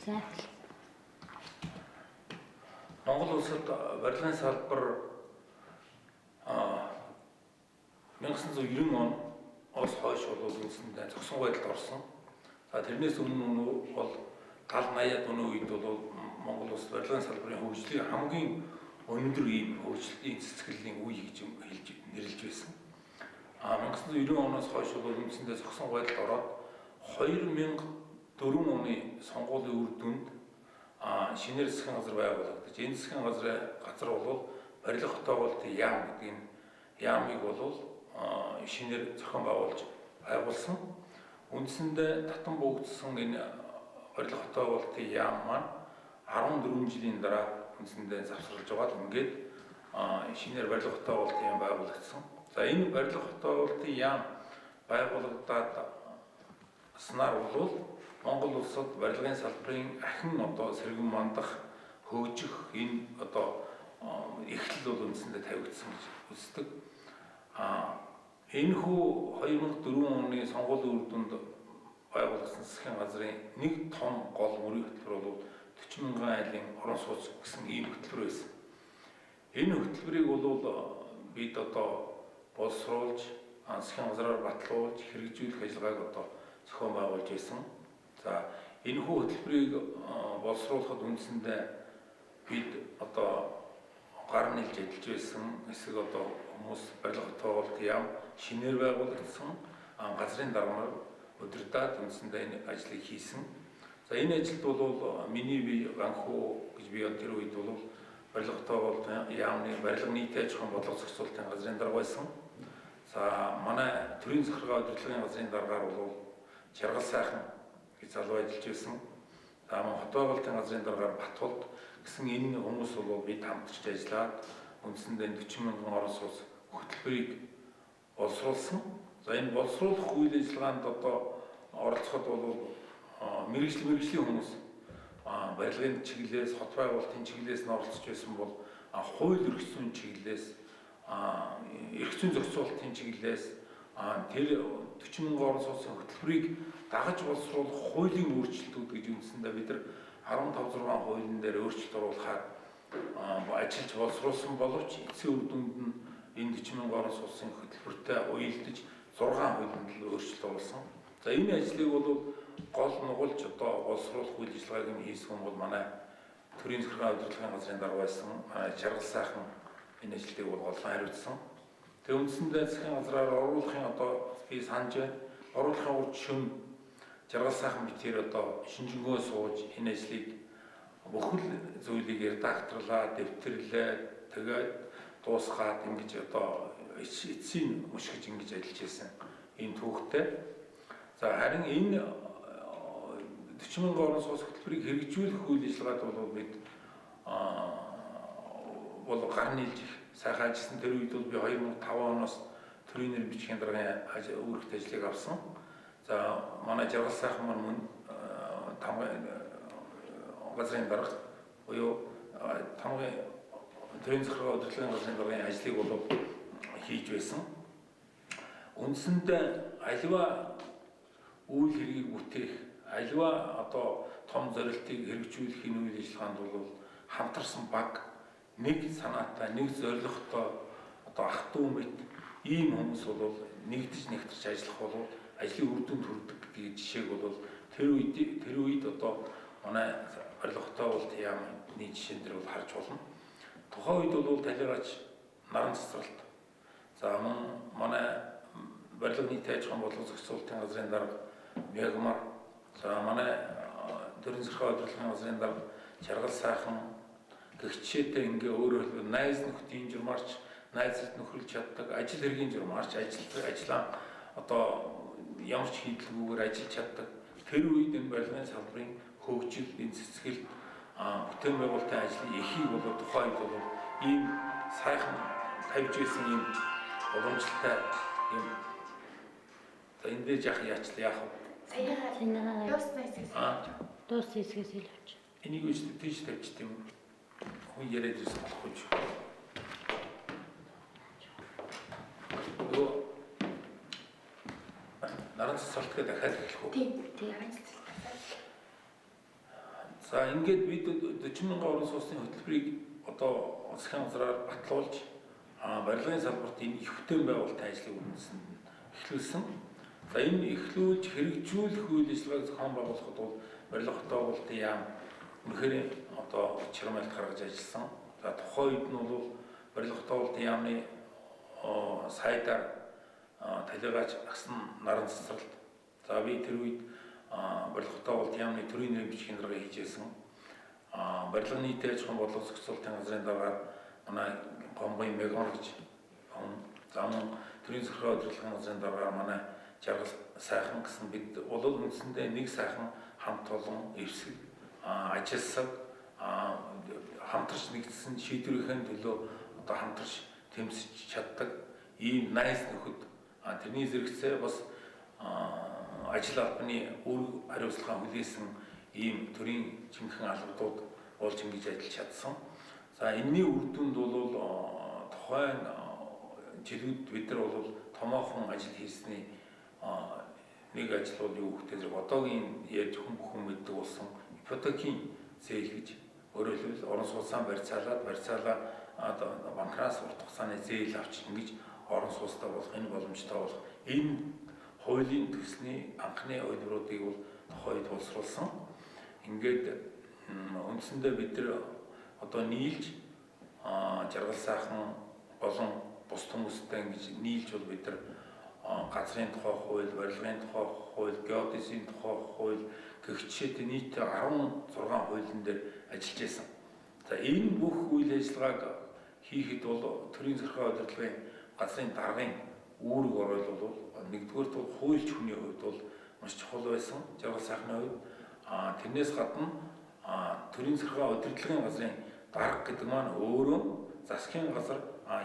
За. Монгол улсад барилгын салбар 1990 оноос хойш бол үндсэндээ зогсон байдалд орсон. За тэрнээс өмнө бол 70-80-аад оны үед бол Монгол улс барилгын салбарын хөгжлийн хамгийн өндөр ийм хөгжлийн цэцгэллийн үе гэж нэрлэж байсан. 1990 оноос хойш бол үндсэндээ зогсон байдалд ороод 2004 оны сонгуулийн үр дүнд шинээр засгийн газар байгуулагдаж, энэ засгийн газар бол барилга хотоогоолтын яам гэдэг энэ яамыг бол шинээр зохион байгуулсан. Үндсэндээ татан буугдсан энэ барилга хотоогоолтын яам маань 14 жилийн дараа үндсэндээ завсарлаж байгаа. Ингээд шинээр барилга хотоогоолтын яам байгуулагдсан. За энэ барилга хотоогоолтын яам байгуулагдаад снаар бол Монгол улсад барилгын салбарын ахин сэргэн мандах хөгжих энэ эхлэл бол үндсэндээ тавигдсан гэж үздэг. Энэхүү 2004 оны сонгуулийн үр дүнд байгуулсан засгийн газрын нэг том гол мөрийн хөтөлбөр бол 40 мянган айлын орон сууц гэсэн ийм хөтөлбөр байсан. Энэ хөтөлбөрийг бол бид боловсруулж, засгийн газраар батлуулж, хэрэгжүүлэх ажиллагааг зохион байгуулж байсан. За энэхүү хөтөлбөрийг боловсруулахад үндсэндээ бид гар нэлж ажиллаж байсан хэсэг хүмүүс барилга хотоогоолт яам шинээр байгуулагдсан газрын даргамаар удирдаад үндсэндээ энэ ажлыг хийсэн. За энэ ажилд бол миний бие анхуу гэж би тэр үед бол барилга хотоогоолт яамны барилга нийтийн аж ахуйн бодлого зохицуулалтын газрын дарга байсан. За манай төрийн захиргаа удирдлагын газрын даргаар бол Жаргал сайхан гэж залуу ажиллаж байсан. За мөн хотоогоолтын газрын даргаар Батболд гэсэн энэ хүмүүс бол бид хамтарч ажиллаад үндсэндээ 40 мянган орон сууц хөтөлбөрийг боловсруулсан. За энэ боловсруулах үйл ажиллагаанд оролцоход бол мэргэжлийн хүмүүс барилгын чиглэлээс, хот байгуулалтын чиглэлээс нь оролцож байсан бол хууль эрх зүйн чиглэлээс, эрх зүйн зохицуулалтын чиглэлээс тэр 40 мянган орон сууцын хөтөлбөрийг дагаж боловсруулах хуулийн өөрчлөлтүүд гэж үндсэндээ бид нар 15-6 хуулийн дээр өөрчлөлт оруулахаар ажиллаж боловсруулсан боловч эцсийн үр дүнд нь энэ 40 мянган орон сууцын хөтөлбөртэй уялдаж 6 хуулинд л өөрчлөлт оруулсан. За энэ ажлыг бол гол нугалж боловсруулах үйл ажиллагааг нь хийсэн бол манай төрийн захиргаа удирдлагын газрын дарга байсан Жаргал сайхан энэ ажлыг бол голлон хариуцсан. Тэгээ үндсэндээ засгийн газраар оруулахын би санаж байна. Оруулахын урд шөнө Жаргал сайхан битээр шинжэнгөө сууж энэ ажлыг бүхэл зүйлийг редакторлаа, дэвтэрлээ, тэгээд дуусгаад ингэж эцсийн мушгиж ингэж ажиллаж байсан энэ түүхтэй. За харин энэ 40 мянган орон сууц хөтөлбөрийг хэрэгжүүлэх үйл ажиллагаад бол бид гар нийлж сайхан ажилласан. Тэр үед бол би 2005 оноос төрийн нэр бичгийн даргын үүрэгт ажлыг авсан. За манай Жаргал сайхан мөн тамгын газрын дарга буюу тамгын төрийн захиргаа удирдлагын газрын даргын ажлыг бол хийж байсан. Үндсэндээ аливаа үйл хэргийг бүтээх, аливаа том зорилтыг хэрэгжүүлэхийн үйл ажиллагаанд бол хамтарсан баг, нэг санаатай, нэг зорилготой ах トゥ мэт ийм хүмүүс бол нэгдэж нэгтэрч ажиллах бол ажлын үр дүнд хүрдэг гэдэг жишээг бол тэр үед манай барилга хотоогоолт яамны жишээн дээр бол харж болно. Тухайн үед бол талигач наран цэцэрлэлт. За мөн манай барилга нийтийн аж ахуйн бодлого зохицуулалтын газрын дарга Мягмар. За манай төрийн захиргаа удирдлагын газрын дарга Жаргал сайхан гэгчээтэй ингээ өөрөө найз нөхдийн журмаарч найзралд нөхөрлж чаддаг, ажил хэргийн журмаарч ажиллаа ямар ч хийдэлгүйгээр ажиллаж чаддаг. Тэр үед энэ барилгын салбарын хөгжил, энэ цэцгэлд бүтээн байгуулалтын ажлын эхийг бол тухайн үед бол ийм сайхан тавьж байсан ийм уламжлалтай ийм энэ дээр яах вэ? Дуусна хэсгээс илүүч. Энийг үгүй тийш тавьчих тийм хүн яриад ирсэн болохгүй ч. Наран цэцэрлэгээ дахиад эхлэх үү? Тийм. За ингээд бид 40,000 орон сууцны хөтөлбөрийг одоо засгийн газраар батлуулж барилгын салбарт энэ ихтэй байгуулалтын ажлыг үндэсэнд эхлүүлсэн. За энэ эхлүүлж хэрэгжүүлэх үйл ажиллагааг зохион байгуулахад бол барилга хотоо байгуулалтын яам үнэхээр одоо чирмэлт гаргаж ажилласан. За тухайн үед нь бол барилга хотоо байгуулалтын яамны сайдаар талигаач агсан наран цэцэрлэлт. За би тэр үед барилга хотоо байгуулалтын яамны төрийн нэрийн бичгийн дарга хийжсэн. Барилгын нийтийн аж ахуйн бодлого зохицуулалтын газрын дараагаар манай Гомбын Мегмар гэж зам төрийн захиргаа удирдлагын газрын дараагаар манай Жаргал сайхан гэсэн бид улал үндсэндээ нэг сайхан хамт олон эвсэг ажилсаг хамтарч нэгдсэн шийдвэрийн төлөө одоо хамтарч тэмцэж чаддаг ийм найз нөхөд тэрний зэрэгцээ бас ажил албаны үр хариуцлага хүлээсэн ийм төрийн жинхэнэ албадууд болж ингэж ажиллаж чадсан. За энэний үр дүнд бол тухайн жилүүд бид нар бол томоохон ажил хийсний нэг ажил бол юу гэхээр одоогийн яаж хүн мэддэг болсон ипотекийн зээл гэж өөрөөр хэлбэл орон сууцаа барьцаалаад банкнаас урт хугацааны зээл авч ингэж орон сууцтай болох энэ боломжтой болох энэ хуулийн төсний анхны ойлборуудыг бол тухайд боловсруулсан. Ингээд үндсэндээ бид нар одоо нийлж Жаргал сайхан болон бус хүмүүстэй ингэж нийлж бол бид нар газрын тухай хууль, барилгын тухай хууль, геодезийн тухай хууль гэх жишээтэй нийт 16 хуулийн дээр ажиллаж байсан. За энэ бүх үйл ажиллагааг хийхэд бол төрийн захиргаа удирдлагын газрын даргын үүрэг оройл бол нэгдүгээрт бол хуульч хүний хувьд бол маш чухал байсан. Жаргал сайхны хувьд тэрнээс гадна төрийн захиргаа удирдлагын газрын дарга гэдэг маань өөрөө засгийн газар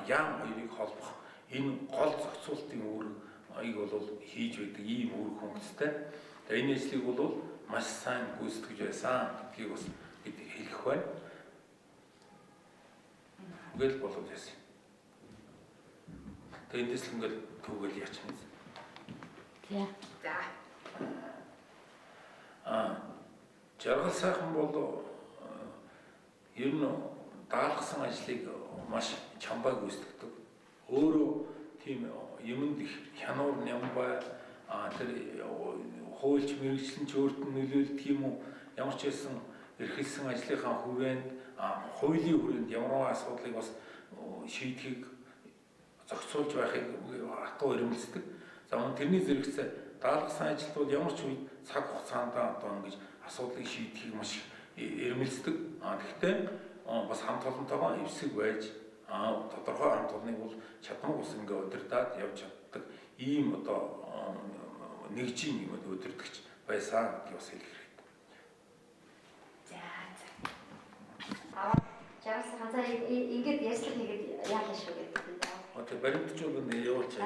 яам хоёрыг холбох энэ гол зохицуулалтын үүргийг бол хийж байдаг ийм үүрэг хөнгөлтэй. Тэгээ энэ ажлыг бол маш сайн гүйцэтгэж байсан гэдгийг бас бид хэлэх байна. Ингээл болоод байсан. Тэгээ эндээс л ингээл түүгээл яач юм. За. Жаргал сайхан бол ер нь даалгасан ажлыг маш чамбай гүйцэтгэдэг. Өөрөө тийм юмд их хянуур нямбай тэр хуульч мэрэгчлэн ч өөрт нь нөлөөлдөг юм уу? Ямар ч байсан эрхэлсэн ажлынхаа хүрээнд хуулийн хүрээнд ямар асуудлыг бас шийдэхийг зохицуулж байхыг хатуу ирмэлцдэг. За мөн тэрний зэрэгцээ даалгасан ажилд бол ямар ч үед цаг хугацаанд одоо ингэж асуудлыг шийдэхийг маш ирмэлцдэг. Гэхдээ бас хамт олонтойгоо эвсэг байж тодорхой хамт олныг бол чадмаг ус ингээ удирдаад явж чаддаг ийм одоо нэгжийн юм удирдахч байсан гэдгийг бас хэлэх хэрэгтэй. Жаргал сайхан ингээд ярьслах нэгэд яалаа шүү гэдэг. Одоо баримтч бол явуулчих.